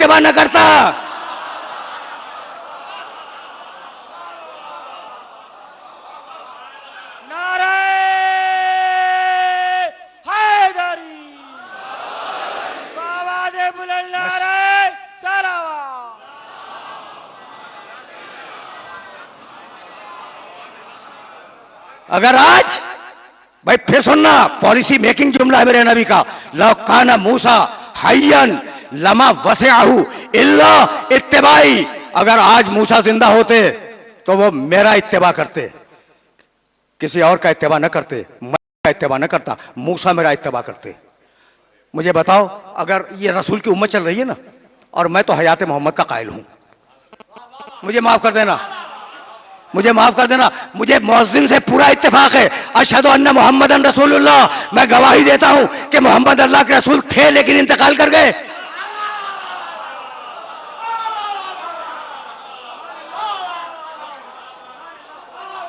इत्तेबा न करता। नारे हैदरी, बाबा दे बुलंद नारे सलावा। अगर आज भाई फिर सुनना, पॉलिसी मेकिंग जुमला है मेरे नबी का, लौ काना मूसा हय्यन लमा वसअहू इल्ला इत्तिबाई। अगर आज मूसा जिंदा होते तो वो मेरा इत्तिबा करते, किसी और का इत्तिबा न करते। मैं का इत्तिबा न करता, मूसा मेरा इत्तिबा करते। मुझे बताओ, अगर ये रसूल की उम्मत चल रही है ना, और मैं तो हयात मोहम्मद का कायल हूं, मुझे माफ कर देना, मुझे माफ कर देना। मुझे मुअज्जिन से पूरा इत्तेफाक है, अशहदु अन्ना मुहम्मदन रसूलुल्लाह, मैं गवाही देता हूं कि मोहम्मद अल्लाह के रसूल थे लेकिन इंतकाल कर गए।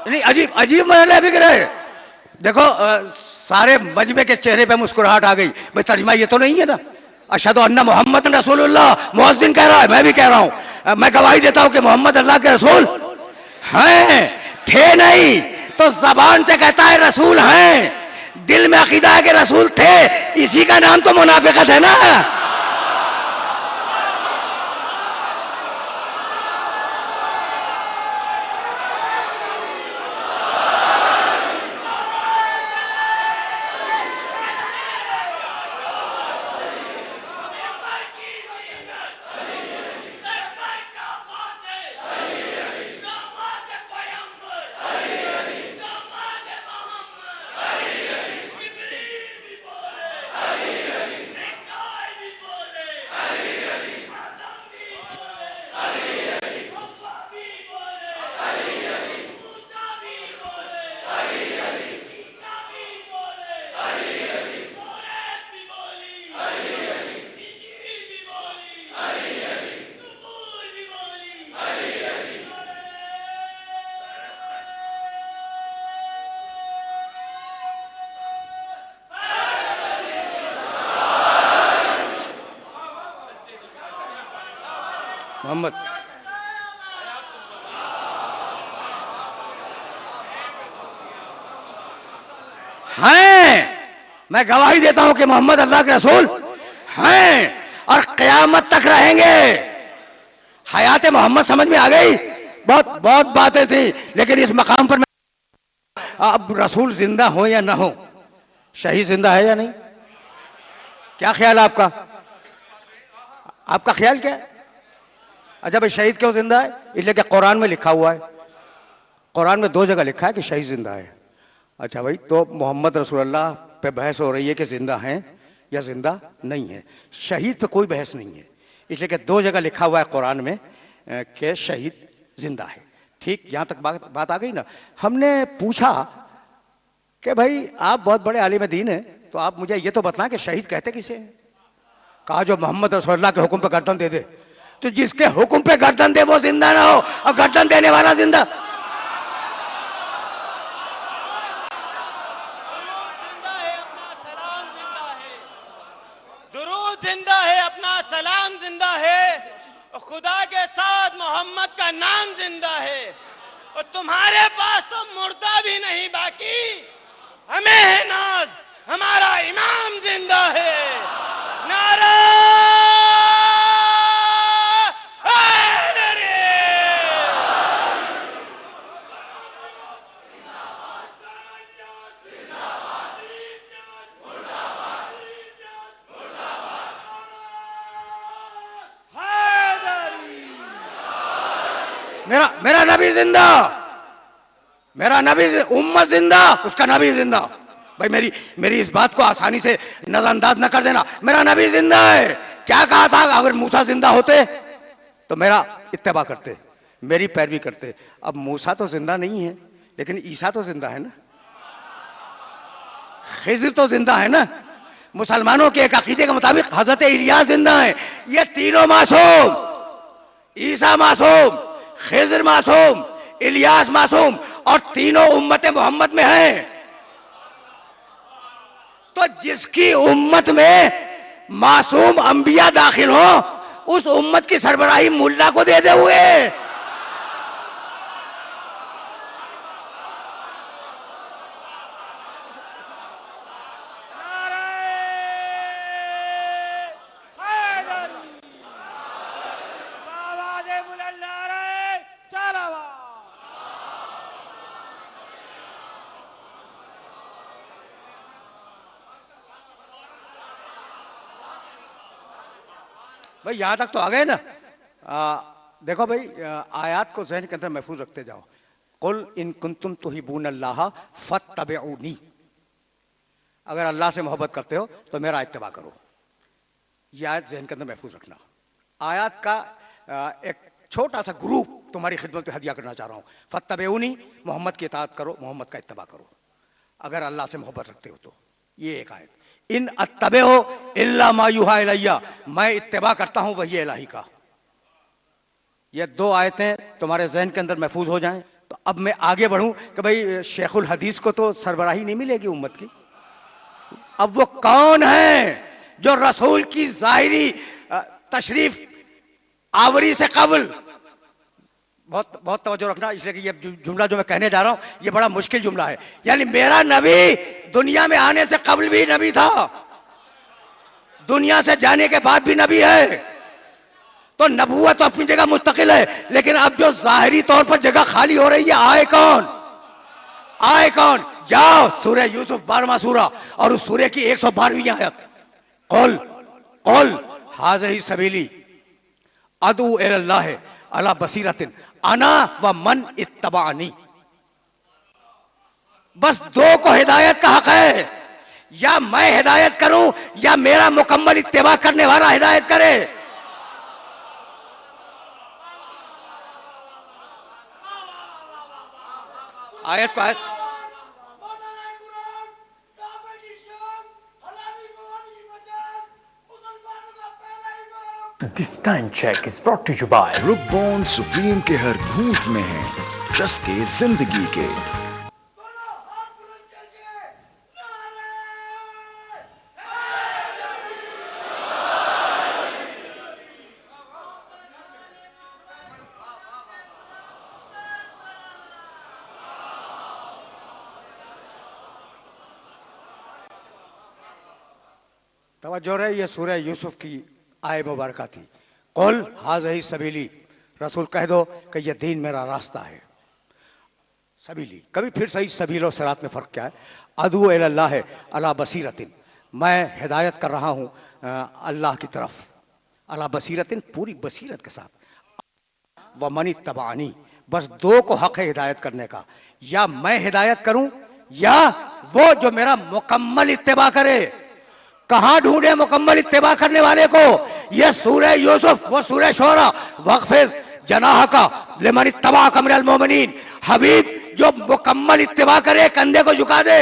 नहीं, अजीब अजीब महल बिक रहे। देखो सारे मजमे के चेहरे पे मुस्कुराहट आ गई। भाई तर्जुमा ये तो नहीं है ना, अशहदु अन्ना मुहम्मदन रसूलुल्लाह मुअज्जिन कह रहा है, मैं भी कह रहा हूं, मैं गवाही देता हूं कि मोहम्मद अल्लाह के रसूल हैं। थे नहीं तो जबान से कहता है रसूल हैं, दिल में अकीदा है कि रसूल थे, इसी का नाम तो मुनाफिकत है ना। मोहम्मद हैं, मैं गवाही देता हूं कि मोहम्मद अल्लाह के रसूल हैं और कयामत तक रहेंगे। हयात मोहम्मद समझ में आ गई? बहुत बहुत बातें थी, लेकिन इस मकाम पर अब रसूल जिंदा हो या ना हो, शहीद जिंदा है या नहीं, क्या ख्याल है आपका? आपका ख्याल क्या है? अच्छा भाई, शहीद क्यों जिंदा है? इसलिए कि कुरान में लिखा हुआ है, कुरान में 2 जगह लिखा है कि शहीद जिंदा है। अच्छा भाई, तो मोहम्मद रसूलुल्लाह पे बहस हो रही है कि जिंदा हैं या जिंदा नहीं है, शहीद पे कोई बहस नहीं है, इसलिए कि 2 जगह लिखा हुआ है कुरान में कि शहीद जिंदा है। ठीक, यहां तक बात आ गई ना। हमने पूछा कि भाई आप बहुत बड़े आलिम दीन हैं, तो आप मुझे ये तो बताएं कि शहीद कहते किसे हैं? कहा जो मोहम्मद रसूलुल्लाह के हुक्म पे गर्दन दे दे। तो जिसके हुक्म पे गर्दन दे वो जिंदा ना हो, और गर्दन देने वाला जिंदा। दुरूद जिंदा है, अपना सलाम जिंदा है, और खुदा के साथ मोहम्मद का नाम जिंदा है। और तुम्हारे पास तो मुर्दा भी नहीं बाकी, हमें है नाज, हमारा इमाम जिंदा है। नारा मेरा नबी जिंदा, मेरा नबी, उम्मत जिंदा, उसका नबी जिंदा। भाई मेरी इस बात को आसानी से नजरअंदाज न कर देना। मेरा नबी जिंदा है। क्या कहा था? अगर मूसा जिंदा होते तो मेरा इत्तेबा करते, मेरी पैरवी करते। अब मूसा तो जिंदा नहीं है, लेकिन ईसा तो जिंदा है ना, खिज़र तो जिंदा है ना। मुसलमानों के एक अकीदे के मुताबिक हजरत इलियास जिंदा है। ये तीनों मासूम, ईसा मासूम, खिज़र मासूम, इलियास मासूम, और तीनों उम्मत मोहम्मद में हैं। तो जिसकी उम्मत में मासूम अंबिया दाखिल हो उस उम्मत की सरबराही मुल्ला को दे दे हुए। भाई यहां तक तो आ गए ना। देखो भाई, आयत को ज़हन के अंदर महफूज रखते जाओ। कुल इन कुंतुम तुहिबून अल्लाह फत्तबिऊनी, अगर अल्लाह से मोहब्बत करते हो तो मेरा इत्तिबा करो। यह आयत ज़हन के अंदर महफूज रखना। आयत का एक छोटा सा ग्रुप तुम्हारी खिदमत में हदिया करना चाह रहा हूं। फत्तबिऊनी, मोहम्मद की इताअत करो, मोहम्मद का इत्तिबा करो अगर अल्लाह से मोहब्बत रखते हो तो। ये एक आयत। इन अत्तबेओ इल्ला मा युहा इलैया, मैं इत्तिबा करता हूं वही इलाही का। ये दो आयतें तुम्हारे जहन के अंदर महफूज हो जाएं तो अब मैं आगे बढ़ूं कि भाई शेखुल हदीस को तो सरबराही नहीं मिलेगी उम्मत की। अब वो कौन है जो रसूल की जाहिरी तशरीफ आवरी से कबल, बहुत बहुत तवज्जो रखना, इसलिए कि ये जुमला जो मैं कहने जा रहा हूं ये बड़ा मुश्किल जुमला है। यानी मेरा नबी दुनिया में आने से कबल भी नबी था, दुनिया से जाने के बाद भी नबी है। तो नबूवत तो अपनी जगह मुस्तकिल है, लेकिन अब जो जाहिरी तौर पर जगह खाली हो रही है, आए कौन? आए कौन? जाओ सूरह यूसुफ 12वां सूरा और उस सूरह की 112वीं आयत, कुल कुल हाज़िही सबीली अदू इलल्लाह अला बसीरतिन अना व मन इत्तबानी। बस दो को हिदायत का हक है, या मैं हिदायत करूं या मेरा मुकम्मल इत्तिबा करने वाला हिदायत करे। आयत को आयत This time check is brought to you by रुकबॉन सुप्रीम के हर घूंट में है चस्के जिंदगी के। तवज्जो रहे, ये सूरह यूसुफ की आय मुबारक थी। कुल हाज़िही सबीली, रसूल कह दो कि यह दीन मेरा रास्ता है। सबीली, कभी फिर सही सबील और सिरात में फ़र्क क्या है? अदू इलल्लाह है अला बसीरतिन, मैं हिदायत कर रहा हूँ अल्लाह की तरफ, अला बसीरतिन पूरी बसीरत के साथ, व मन इत्तबानी, बस दो को हक है हिदायत करने का, या मैं हिदायत करूँ या वो जो मेरा मुकम्मल इत्तिबा करे। कहां ढूंढे मुकम्मल इत्तिबा करने वाले को? यह सूरह यूसुफ, वो सूरह शोरा, वक्फिज जनाह का लिमन इत्तबा मिनल मोमिनीन, हबीब जो मुकम्मल इत्तिबा करे कंधे को झुका दे।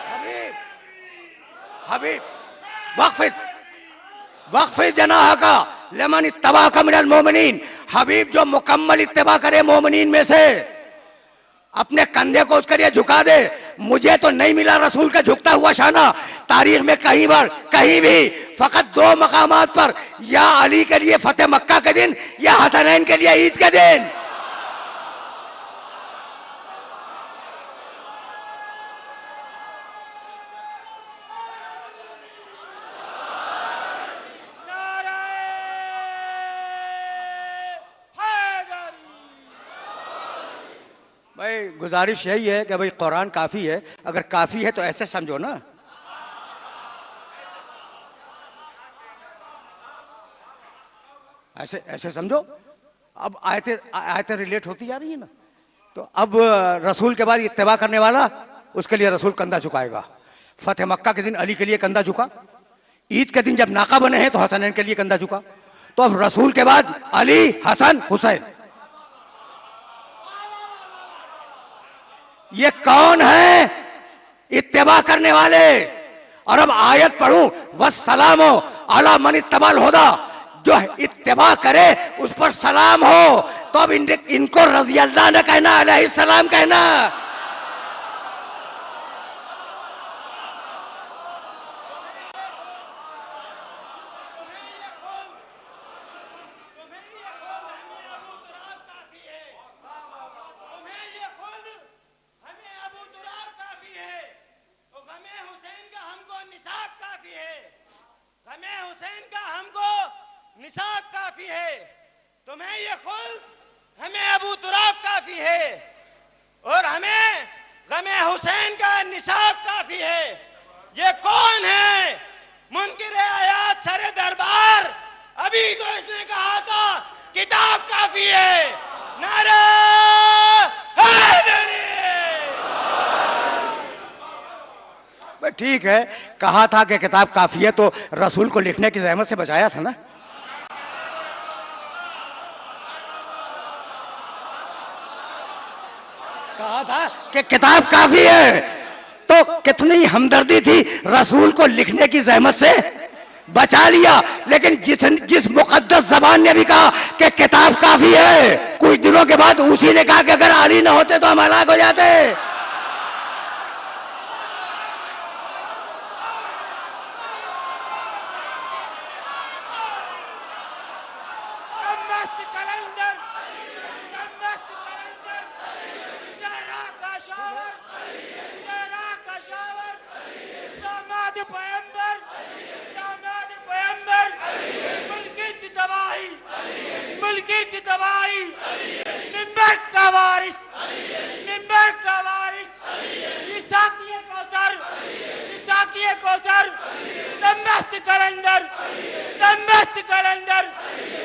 हबीब हबीब वक्फिज वक्फिज जनाह का लिमन इत्तबा मिनल मोमिनीन, हबीब जो मुकम्मल इत्तिबा करे मोमिनीन में से, अपने कंधे को उसके लिए झुका दे। मुझे तो नहीं मिला रसूल का झुकता हुआ शाना तारीख में कहीं बार कहीं भी, फकत दो मकामात पर, या अली के लिए फतेह मक्का के दिन या हसनैन के लिए ईद के दिन। भाई गुजारिश यही है कि भाई कुरान काफी है, अगर काफी है तो ऐसे समझो ना। ऐसे ऐसे समझो। अब आयतें आयतें रिलेट होती जा रही है ना, तो अब रसूल के बाद इत्तिबा करने वाला, उसके लिए रसूल कंधा झुकाएगा। फतेह मक्का के दिन अली के लिए कंधा झुका, ईद के दिन जब नाका बने हैं तो हसनैन के लिए कंधा झुका। तो अब रसूल के बाद अली, हसन, हुसैन, ये कौन है इत्तिबा करने वाले? और अब आयत पढ़ूं, वस्सलामो अला मन इत्तबल हुदा, जो इत्तिबा करे उस पर सलाम हो। तो अब इनको रज़ी अल्लाह ने कहना, अलैहि सलाम कहना। तुम्हें ये खुल्द, हमें अबू तुराब काफी है, और हमें गमे हुसैन का निसाब काफी है। ये कौन है? मुनकिर आयात सरे दरबार। अभी तो इसने कहा था किताब काफी है। नारा हैदरी। ठीक है, कहा था कि किताब काफी है, तो रसूल को लिखने की जहमत से बचाया था ना। कहा था कि किताब काफी है, तो कितनी हमदर्दी थी, रसूल को लिखने की जहमत से बचा लिया। लेकिन जिस मुकद्दस जबान ने भी कहा कि किताब काफी है, कुछ दिनों के बाद उसी ने कहा कि अगर अली ना होते तो हम हलाक हो जाते।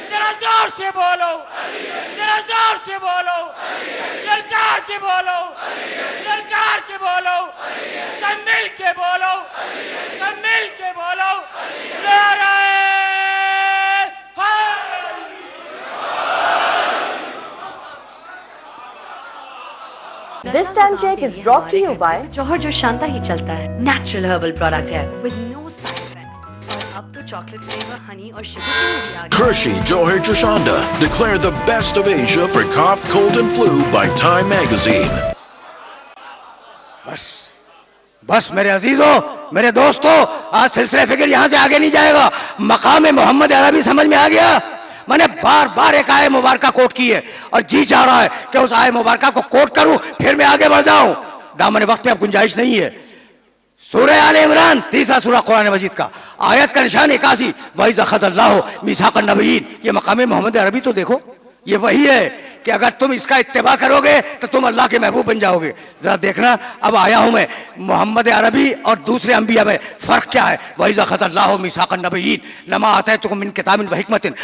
जरा जोर से बोलो, जरा जोर से बोलो, ललकार के बोलो, ललकार के बोलो, सब मिल के बोलो, सब मिल के बोलो। This time check is brought to you by जौहर जो शांता ही चलता है, नेचुरल हर्बल प्रोडक्ट है विद नो साइड इफेक्ट्स। और अब तो चॉकलेट फ्लेवर, हनी और शुगर भी आ गया। Hershey Johar Chashanda declare the best of Asia for cough, cold and flu by Time Magazine. बस बस मेरे अजीजों, मेरे दोस्तों, आज सिलसिले फिक्र यहां से आगे नहीं जाएगा। मकाम मोहम्मद अरबी समझ में आ गया। मैंने बार बार एक आय मुबारक कोट की है और जी चाह रहा है कि उस आय मुबारक को कोट करूं, फिर मैं आगे बढ़ जाऊं। दामन वक्त में अब गुंजाइश नहीं है। सूरह आले इमरान, तीसरा सूरह कुरान मजीद का, आयत का निशान 81, वइज़ अख़ज़ल्लाहु मीसाक़न नबिय्यीन। ये मकाम मोहम्मद अरबी तो देखो, ये वही है कि अगर तुम इसका इत्तिबा करोगे तो तुम अल्लाह के महबूब बन जाओगे। जरा देखना, अब आया हूं मैं, मोहम्मद अरबी और दूसरे अंबिया में फर्क क्या है। वइज़ अख़ज़ल्लाहु मीसाक़न नबिय्यीन लमा आतैतुकुम मिन किताबिन व हिकमतिन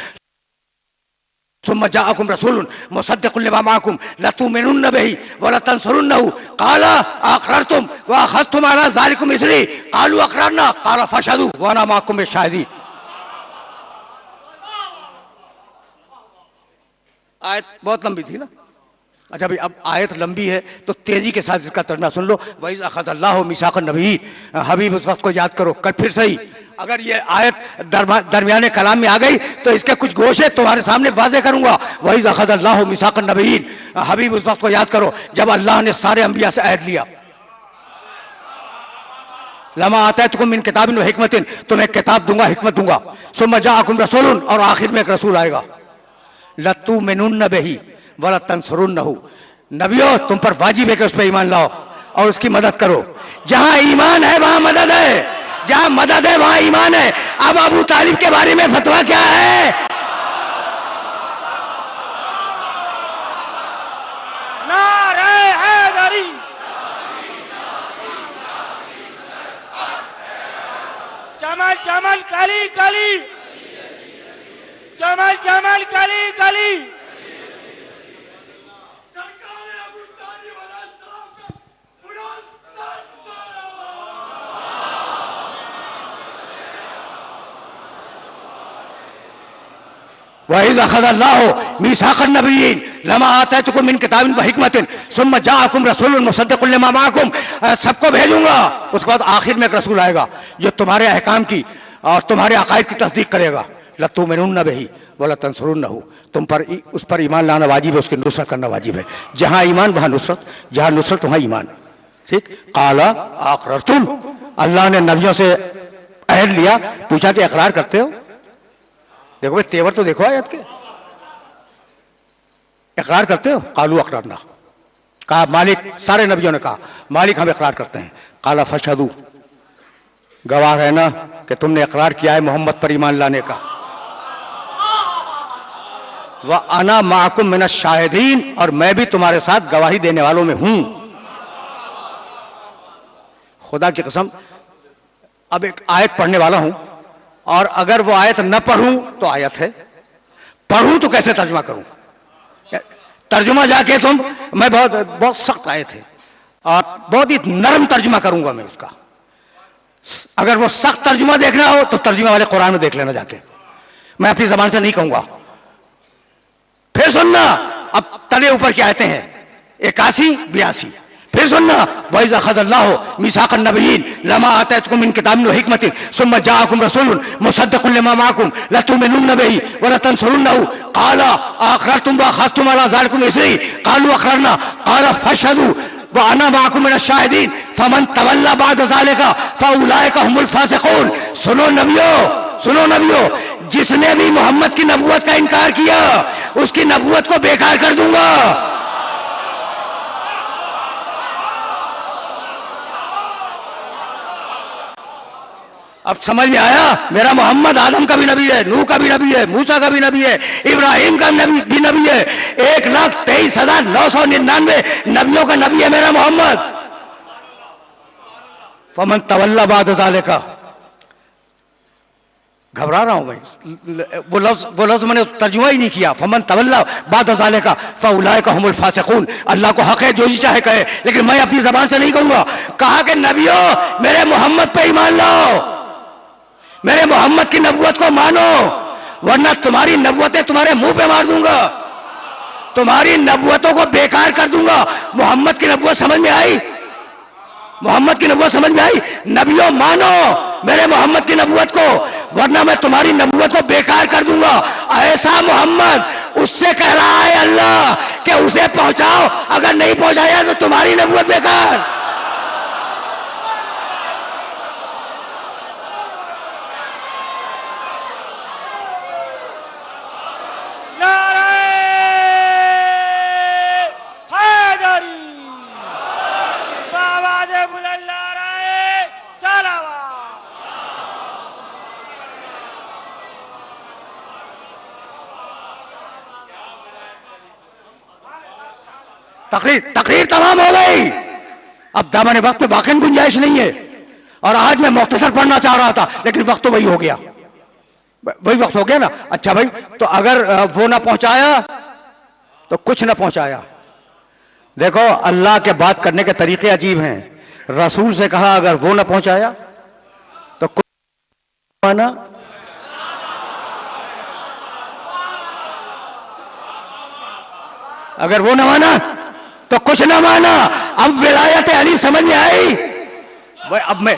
सुम्मा जाअकुम रसूलुन मुसद्दिक़ुन लिमा माअकुम लतुमिनुन्न बिही व लतंसुरुन्नहु क़ाल अक़ररतुम व अख़ज़्तुम अला ज़ालिकुम इसरी क़ालू अक़ररना क़ाल फ़शहदू व अना माअकुम बिश्शाहिदीन। आयत बहुत लंबी थी ना। अच्छा भाई, अब आयत लंबी है तो तेजी के साथ इसका तर्जुमा सुन लो। वइज़ अख़ज़ल्लाहु मीसाक़न नबिय्यीन, हबीब उस वक्त को याद करो। कल फिर सही, अगर ये आयत दरमियाने कलाम में आ गई तो इसके कुछ गोशे तुम्हारे सामने वाज़े करूंगा। वइज़ अख़ज़ल्लाहु मीसाक़न नबिय्यीन, हबीब उस वक्त को याद करो जब अल्लाह ने सारे अंबिया से अहद लिया। लमा आतैतुकुम मिन किताबिन व हिकमतिन, तुम्हें किताब दूंगा, हिकमत दूंगा। सुम्मा जाअकुम रसूलुन, और आखिर में एक रसूल आएगा। लतुमिनुन्न बिही व लतंसुरुन्नहु, नबियों तुम पर वाजिब है कि उस पर ईमान लाओ और उसकी मदद करो। जहां ईमान है वहां मदद है, जहां मदद है वहां ईमान है। अब अबू तालिब के बारे में फतवा क्या है? नारे हैदरी। चमल चमल कली कली, चमल चमल कली कली। वइज़ अख़ज़ल्लाहु मीसाक़न नबिय्यीन लमा आतैतुकुम मिन किताबिन व हिकमतिन सुम्मा जाअकुम रसूलुन मुसद्दिक़ुन लिमा माअकुम, सबको भेजूंगा। उसके बाद आखिर में एक रसूल आएगा जो तुम्हारे अहकाम की और तुम्हारे अकायद की तस्दीक करेगा। लतुमिनुन्न बिही व लतंसुरुन्नहु, तुम पर उस पर ईमान लाना वाजिब है, उसकी नुसरत करना वाजिब है। जहां ईमान वहां नुसरत, जहां नुसरत वहां ईमान। ठीक। क़ाला अक़ररतुम, अल्लाह ने नबियों से अहद लिया, पूछा कि इकरार करते हो? देखो भाई, तेवर तो देखो आयत के। इकरार करते हो? कालू अकरारना, कहा मालिक, सारे नबियों ने कहा मालिक हम इकरार करते हैं। काला फशहदू, गवाह रहना कि तुमने इकरार किया है मोहम्मद पर ईमान लाने का। व अना माकुम मिन शाहिदीन, और मैं भी तुम्हारे साथ गवाही देने वालों में हूं। खुदा की कसम, अब एक आयत पढ़ने वाला हूं, और अगर वो आयत न पढ़ूं तो आयत है, पढ़ूं तो कैसे तर्जुमा करूं? तर्जुमा जाके तुम, मैं बहुत सख्त आयत है और बहुत ही नरम तर्जुमा करूंगा मैं उसका। अगर वो सख्त तर्जुमा देखना हो तो तर्जुमा वाले कुरान में देख लेना जाके, मैं अपनी जबान से नहीं कहूंगा। फिर सुनना, अब तले ऊपर की आयतें हैं 81, 82। फिर सुनना, वइज़ अख़ज़ल्लाहु मीसाक़न नबिय्यीन लमा आतैतुकुम मिन किताबिन व हिकमतिन सुम्मा जाअकुम रसूलुन मुसद्दिक़ुन लिमा माअकुम लतु'मिनुन्न बिही व लतंसुरुन्नहु क़ाला अअक़ररतुम व अख़ज़्तुम अला ज़ालिकुम इसरी क़ालू अक़ररना क़ाला फ़अशहदू व अना माअकुम मिनश शाहिदीन फ़मन तवल्ला बअद ज़ालिका फ़उलाइका हुमुल फ़ासिक़ून। सुनो नबियों, जिसने भी मोहम्मद की नबूवत का इनकार किया उसकी नबूवत को बेकार कर दूंगा। अब समझ में आया? मेरा मोहम्मद आदम का भी नबी है, नूह का भी नबी है, मूसा का भी नबी है, इब्राहिम का भी नबी है, 1,23,999 नबियों का नबी है मेरा मोहम्मद। फमन तवल्ला बाद ज़ालिका, घबरा रहा हूं मैं, वो लफ्ज मैंने तर्जुमा ही नहीं किया। फमन तवल्ला बाद ज़ालिका फ़उलाइका हुमुल फ़ासिक़ून। अल्लाह को हक है जो जी चाहे कहे, लेकिन मैं अपनी जबान से नहीं कहूंगा। कहा कि नबियों मेरे मोहम्मद पे ईमान लाओ, मेरे मोहम्मद की नबूवत को मानो, वरना तुम्हारी नबूवतें तुम्हारे मुंह पे मार दूंगा, तुम्हारी नबूवतों को बेकार कर दूंगा। मोहम्मद की नबूवत समझ में आई? मोहम्मद की नबूवत समझ में आई? नबियों मानो मेरे मोहम्मद की नबूवत को, वरना मैं तुम्हारी नबूवत को बेकार कर दूंगा। ऐसा मोहम्मद, उससे कह रहा है अल्लाह कि उसे पहुंचाओ, अगर नहीं पहुंचाया तो तुम्हारी नबूवत बेकार। तकरीर तमाम हो गई, अब दामन वक्त में वाकई गुंजाइश नहीं है। और आज मैं मुख्तसर पढ़ना चाह रहा था, लेकिन वक्त तो वही हो गया, वही वक्त हो गया ना। अच्छा भाई, तो अगर वो ना पहुंचाया तो कुछ ना पहुंचाया। देखो अल्लाह के बात करने के तरीके अजीब हैं। रसूल से कहा अगर वो ना पहुंचाया तो कुछ माना, अगर वो ना माना तो कुछ ना माना। अब विलायत अली समझ में आई? अब मैं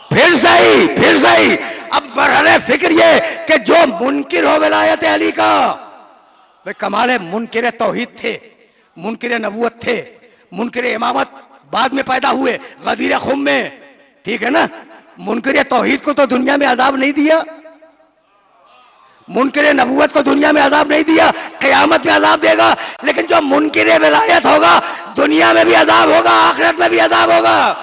फिर सही अब बरहरे फिक्र ये कि जो मुनकिर हो विलायत अली का, वे कमाल मुनकिर तौहीद थे, मुनकिर नबूवत थे, मुनकिर इमामत बाद में पैदा हुए गदीर खुम में, ठीक है ना। मुनकिर तौहीद को तो दुनिया में अजाब नहीं दिया, मुनकिर नबूवत को दुनिया में अजाब नहीं दिया, क़यामत में अजाब देगा। लेकिन जो मुनकिर विलायत होगा दुनिया में भी अजाब होगा, आखिरत में भी अजाब होगा।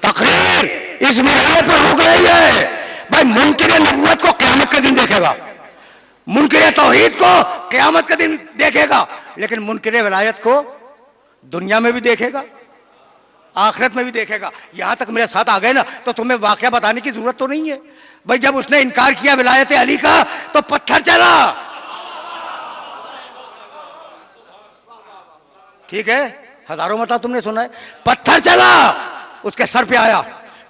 तकरीर इस मरहले पर रुक रही है। भाई मुनकिर नबूवत को क़यामत के दिन देखेगा, मुनकिर तौहीद को क़यामत के दिन देखेगा, लेकिन मुनकिर विलायत को दुनिया में भी देखेगा, आखिरत में भी देखेगा। यहां तक मेरे साथ आ गए ना तो तुम्हें वाकया बताने की जरूरत तो नहीं है। भाई जब उसने इनकार किया विलायत अली का तो पत्थर चला, ठीक है, हजारों मरतबा तुमने सुना है। पत्थर चला, उसके सर पे आया,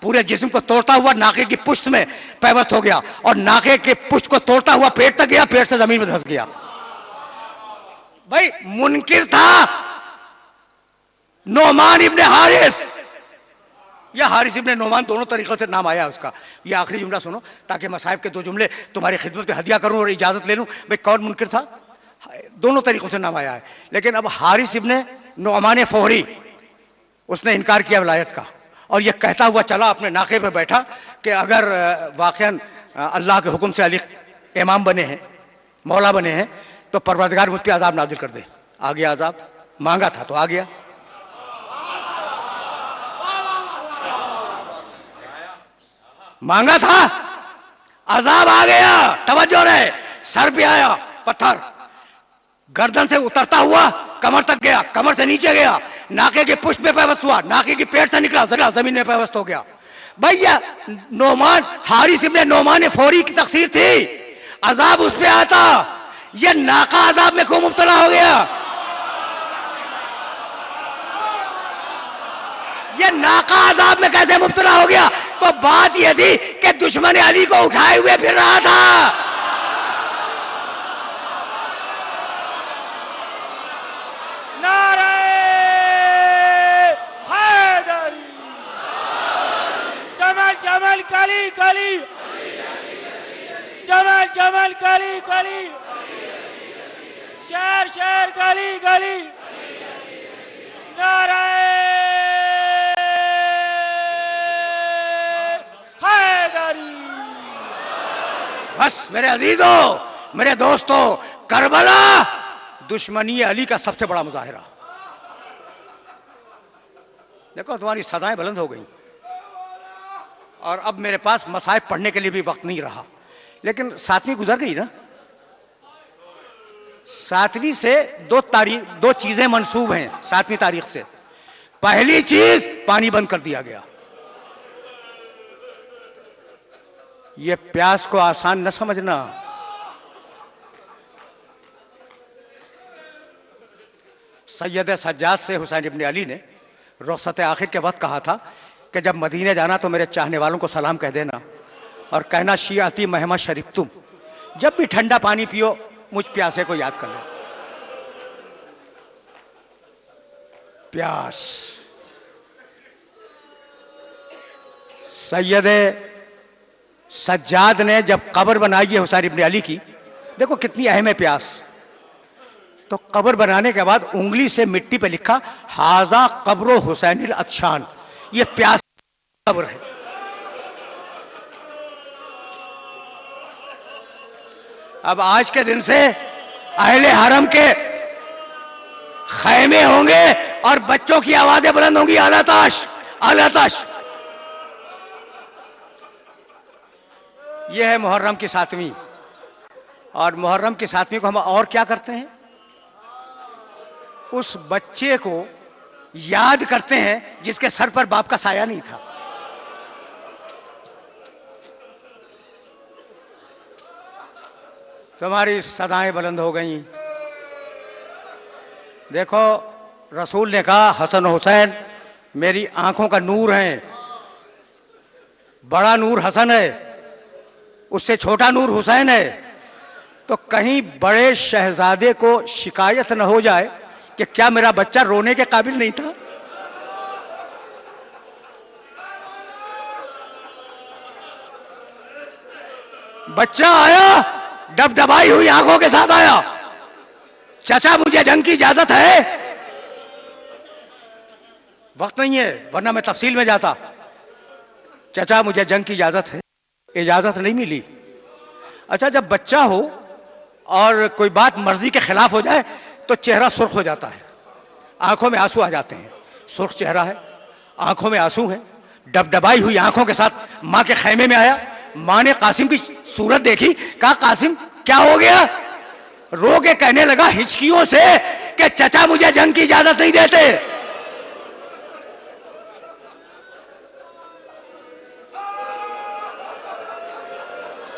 पूरे जिस्म को तोड़ता हुआ नाके की पुष्ट में पैवस्त हो गया, और नाके के पुष्ट को तोड़ता हुआ पेट तक गया, पेट से जमीन में धंस गया। भाई मुनकिर था नोमान इब्ने हारिस, या हारिस इब्ने नोमान, दोनों तरीकों से नाम आया उसका। ये आखिरी जुमला सुनो ताकि मसाहिब के 2 जुमले तुम्हारी खिदमत में हदिया करूं और इजाजत ले लूं। भाई कौन मुनकिर था? दोनों तरीकों से नाम आया है, लेकिन अब हारिस इब्ने नोमान फोहरी, उसने इनकार किया विलायत का, और यह कहता हुआ चला अपने नाके पे बैठा कि अगर वाकईन अल्लाह के हुक्म से अली इमाम बने हैं, मौला बने हैं, तो परवरदिगार मुझ पे अजाब नाजिल कर दे। आ गया अजाब, मांगा था तो आ गया। मांगा था, अजाब आ गया। तवज्जो रहे, सर पे आया पत्थर, गर्दन से उतरता हुआ कमर तक गया, कमर से नीचे गया, नाके के पुष्प में पैवस्त हुआ, नाके की पेट से निकला, जमीन में पैवस्त हो गया। भैया नोमान, हारिस इब्ने नोमान फौरी की तकसीर थी, अजाब उस पे आता, ये नाका अजाब में क्यों मुब्तला हो गया? ये नाका अजाब में कैसे मुब्तला हो गया? तो बात यह थी कि दुश्मन अली को उठाए हुए फिर रहा था। नारे हैदरी, जमल जमल कली कली, जमल जमल कली कली, शहर शहर गली गली, नारे हैदरी। बस मेरे अजीजों, मेरे दोस्तों, करबला दुश्मनी अली का सबसे बड़ा मुजाहिरा। देखो तुम्हारी सदाएं बुलंद हो गई, और अब मेरे पास मसाइब पढ़ने के लिए भी वक्त नहीं रहा, लेकिन 7वीं गुजर गई ना। 7वीं से 2 चीजें मंसूब हैं 7वीं तारीख से। पहली चीज, पानी बंद कर दिया गया। ये प्यास को आसान न समझना। सैयद सज्जाद से हुसैन इब्ने अली ने रुखसत आखिर के वक्त कहा था कि जब मदीने जाना तो मेरे चाहने वालों को सलाम कह देना, और कहना शियाती महमा शरीफ तुम, जब भी ठंडा पानी पियो मुझ प्यासे को याद कर लो। प्यास। सैयद सज्जाद ने जब कब्र बनाई है हुसैन इब्ने अली की, देखो कितनी अहम है प्यास। तो कब्र बनाने के बाद उंगली से मिट्टी पे लिखा हाजा कब्रो हुसैन अतशान, ये प्यास कब्र है। अब आज के दिन से अहले हरम के खैमे होंगे और बच्चों की आवाजें बुलंद होंगी, आला ताश आला ताश। यह है मुहर्रम की 7वीं, और मुहर्रम की 7वीं को हम और क्या करते हैं? उस बच्चे को याद करते हैं जिसके सर पर बाप का साया नहीं था। तुम्हारी सदाएं बुलंद हो गई। देखो रसूल ने कहा हसन हुसैन मेरी आंखों का नूर हैं। बड़ा नूर हसन है, उससे छोटा नूर हुसैन है। तो कहीं बड़े शहजादे को शिकायत न हो जाए कि क्या मेरा बच्चा रोने के काबिल नहीं था। बच्चा आया डबडबाई हुई आंखों के साथ आया, चाचा मुझे जंग की इजाजत है। वक्त नहीं है वरना मैं तफसील में जाता। चाचा मुझे जंग की इजाजत है, इजाजत नहीं मिली। अच्छा जब बच्चा हो और कोई बात मर्जी के खिलाफ हो जाए तो चेहरा सुर्ख हो जाता है, आंखों में आंसू आ जाते हैं। सुर्ख चेहरा है, आंखों में आंसू है, डबडबाई हुई आंखों के साथ मां के खैमे में आया। मां ने कासिम की सूरत देखी, कहा कासिम क्या हो गया? रो के कहने लगा हिचकियों से कि चचा मुझे जंग की इजाजत नहीं देते।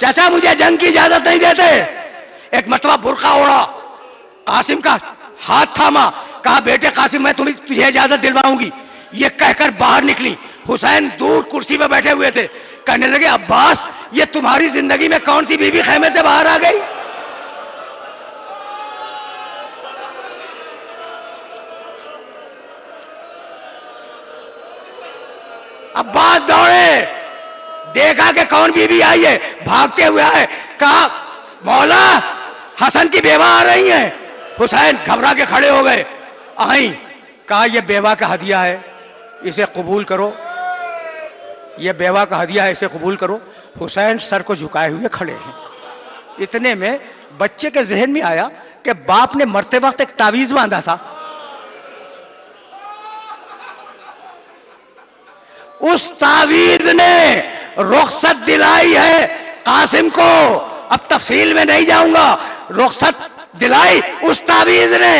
चाचा मुझे जंग की इजाजत नहीं देते। एक मरतबा बुर्का ओढ़ा, कासिम का हाथ थामा, कहा बेटे कासिम मैं तुम्हें तुझे इजाजत दिलवाऊंगी। ये कहकर बाहर निकली। हुसैन दूर कुर्सी पर बैठे हुए थे। कहने लगे अब्बास ये तुम्हारी जिंदगी में कौन सी बीवी खेमे से बाहर आ गई? अब्बास दौड़े, देखा कि कौन बीवी आई है, भागते हुए आए। कहा मौला हसन की बेवा आ रही है। हुसैन घबरा के खड़े हो गए। आई, कहा यह बेवा का हदिया है, इसे कबूल करो। यह बेवा का हदिया है, इसे कबूल करो। हुसैन सर को झुकाए हुए खड़े हैं। इतने में बच्चे के जहन में आया कि बाप ने मरते वक्त एक तावीज बांधा था, उस तावीज ने रुखसत दिलाई है कासिम को। अब तफसील में नहीं जाऊंगा, रुखसत दिलाई उस तावीज ने।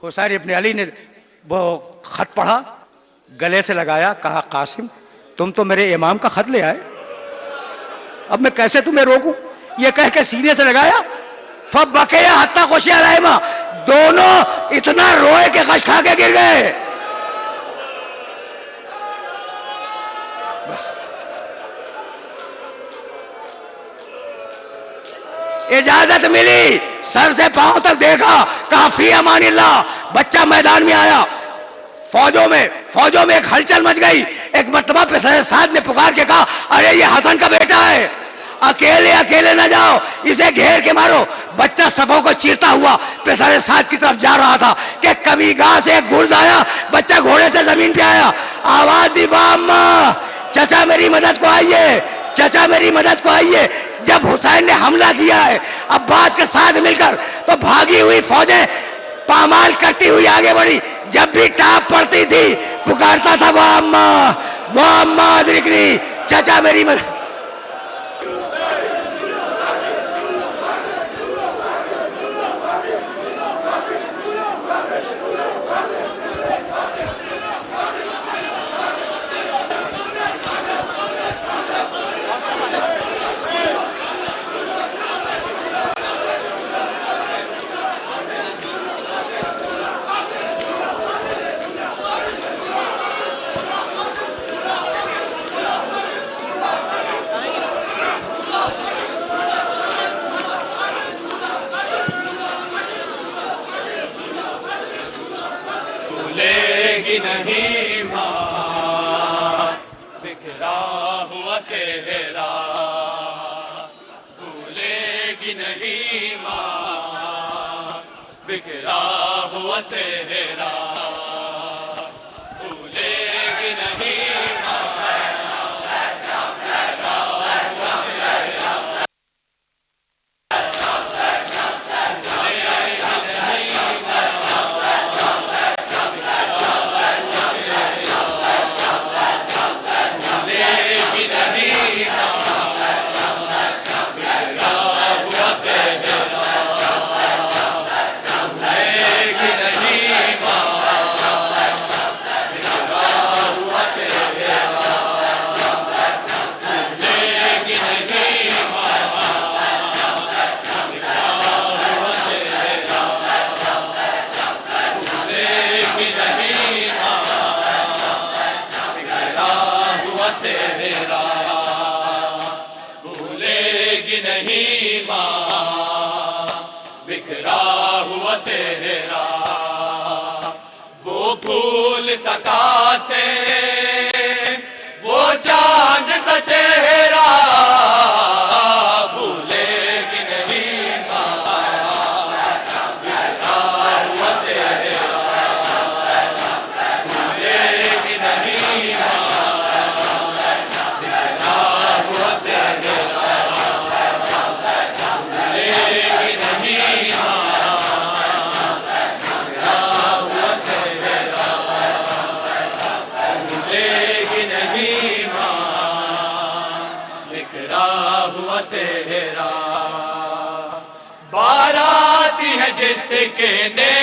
हुसैन इब्ने अली ने वो खत पढ़ा, गले से लगाया, कहा कासिम तुम तो मेरे इमाम का खत ले आए, अब मैं कैसे तुम्हें रोकूं? ये कह के सीने से लगाया। फब बकेया हत्ता खुशिया रहमा, दोनों इतना रोए के गश खा के गिर गए। बस इजाजत मिली, सर से पांव तक देखा, कहा फी अमानिल्लाह। बच्चा मैदान में आया। फौजों में एक हलचल मच गई। एक मर्तबा पेशरे साद ने पुकार के कहा अरे ये हसन का बेटा है, अकेले अकेले न जाओ, इसे घेर के मारो। बच्चा सफों को चीरता हुआ पेशरे साद की तरफ जा रहा था कि कमीगाह से एक गुर्ज आया। बच्चा घोड़े से जमीन पे आया, आवाज दी वाह अम्मा, चचा मेरी मदद को आइए, चचा मेरी मदद को आइए। जब हुसैन ने हमला किया है अब्बास के साथ मिलकर, तो भागी हुई फौजें पामाल करती हुई आगे बढ़ी। जब भी टाप पड़ती थी पुकारता था वाह अम्मा अदरिकनी, चचा मेरी मदद। भूलेगी नहीं माँ बिखरा हुआ सेहरा, भूलेगी नहीं माँ बिखरा हुआ सेहरा, भूलेगी नहीं माँ। भूलेगी नहीं माँ बिखरा हुआ सेहरा, वो भूल सका से वो चांद सा चेहरा, भूलेगी नहीं माँ बिखरा हुआ सेहरा, भूलेगी नहीं सेहरा। बाराती है जिसके ने